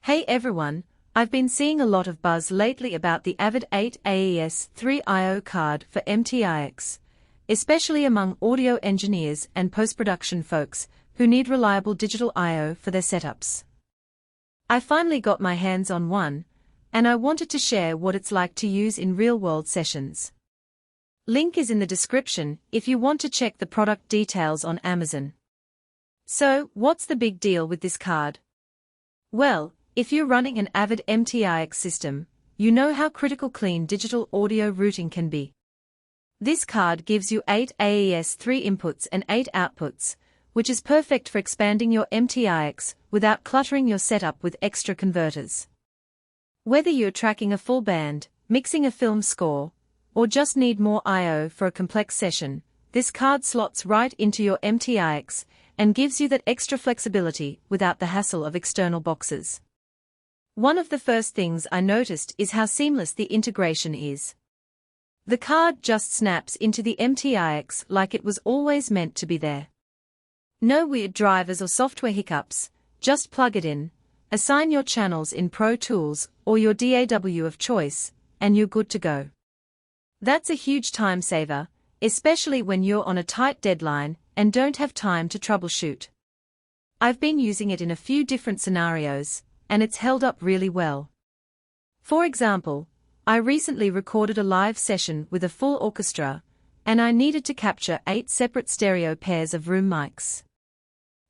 Hey everyone, I've been seeing a lot of buzz lately about the Avid AES3 I card for MTRX, especially among audio engineers and post-production folks who need reliable digital I/O for their setups. I finally got my hands on one, and I wanted to share what it's like to use in real-world sessions. Link is in the description if you want to check the product details on Amazon. So, what's the big deal with this card? Well, if you're running an Avid MTRX system, you know how critical clean digital audio routing can be. This card gives you 8 AES3 inputs and 8 outputs, which is perfect for expanding your MTRX without cluttering your setup with extra converters. Whether you're tracking a full band, mixing a film score, or just need more I/O for a complex session, this card slots right into your MTRX and gives you that extra flexibility without the hassle of external boxes. One of the first things I noticed is how seamless the integration is. The card just snaps into the MTRX like it was always meant to be there. No weird drivers or software hiccups, just plug it in, assign your channels in Pro Tools or your DAW of choice, and you're good to go. That's a huge time saver, especially when you're on a tight deadline and don't have time to troubleshoot. I've been using it in a few different scenarios, and it's held up really well. For example, I recently recorded a live session with a full orchestra, and I needed to capture 8 separate stereo pairs of room mics.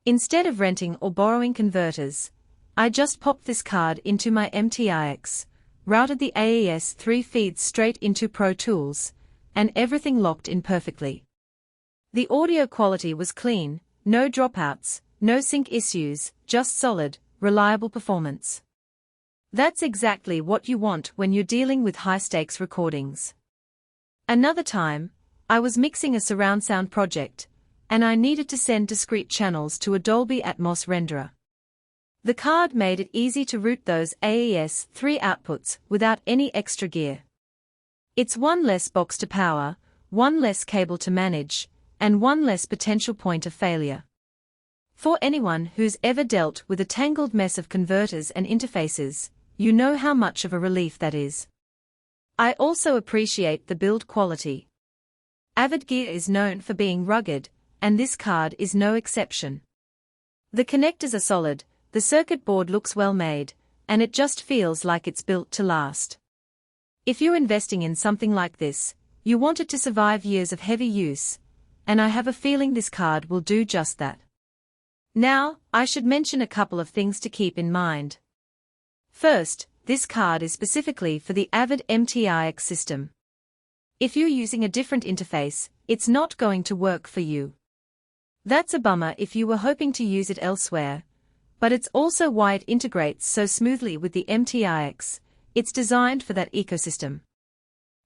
Instead of renting or borrowing converters, I just popped this card into my MTRX, routed the AES3 feeds straight into Pro Tools, and everything locked in perfectly. The audio quality was clean, no dropouts, no sync issues, just solid, reliable performance. That's exactly what you want when you're dealing with high-stakes recordings. Another time, I was mixing a surround sound project, and I needed to send discrete channels to a Dolby Atmos renderer. The card made it easy to route those AES3 outputs without any extra gear. It's one less box to power, one less cable to manage, and one less potential point of failure. For anyone who's ever dealt with a tangled mess of converters and interfaces, you know how much of a relief that is. I also appreciate the build quality. Avid gear is known for being rugged, and this card is no exception. The connectors are solid, the circuit board looks well made, and it just feels like it's built to last. If you're investing in something like this, you want it to survive years of heavy use, and I have a feeling this card will do just that. Now, I should mention a couple of things to keep in mind. First, this card is specifically for the Avid MTRX system. If you're using a different interface, it's not going to work for you. That's a bummer if you were hoping to use it elsewhere, but it's also why it integrates so smoothly with the MTRX. It's designed for that ecosystem.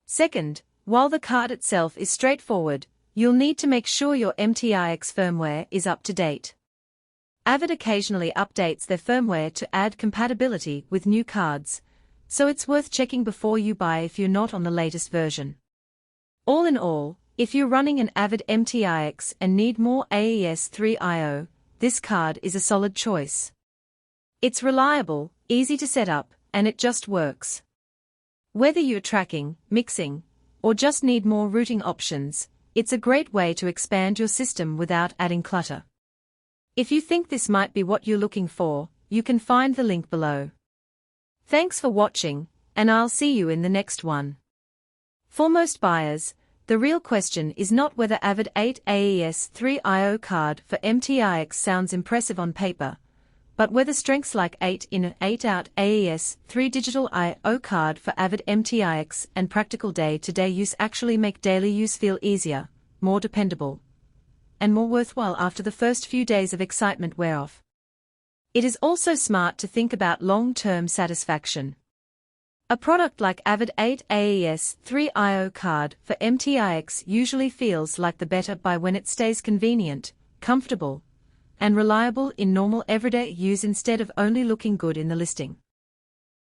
Second, while the card itself is straightforward, you'll need to make sure your MTRX firmware is up to date. Avid occasionally updates their firmware to add compatibility with new cards, so it's worth checking before you buy if you're not on the latest version. All in all, if you're running an Avid MTRX and need more AES3 I/O, this card is a solid choice. It's reliable, easy to set up, and it just works. Whether you're tracking, mixing, or just need more routing options, it's a great way to expand your system without adding clutter. If you think this might be what you're looking for, you can find the link below. Thanks for watching, and I'll see you in the next one. For most buyers, the real question is not whether Avid 8 AES3 I card for MTRX sounds impressive on paper, but whether strengths like 8 in 8 out AES3 digital I/O card for Avid MTRX and practical day-to-day use actually make daily use feel easier, more dependable, and more worthwhile after the first few days of excitement wear off. It is also smart to think about long-term satisfaction. A product like Avid 8 AES3 I card for MTRX usually feels like the better buy when it stays convenient, comfortable, and reliable in normal everyday use instead of only looking good in the listing.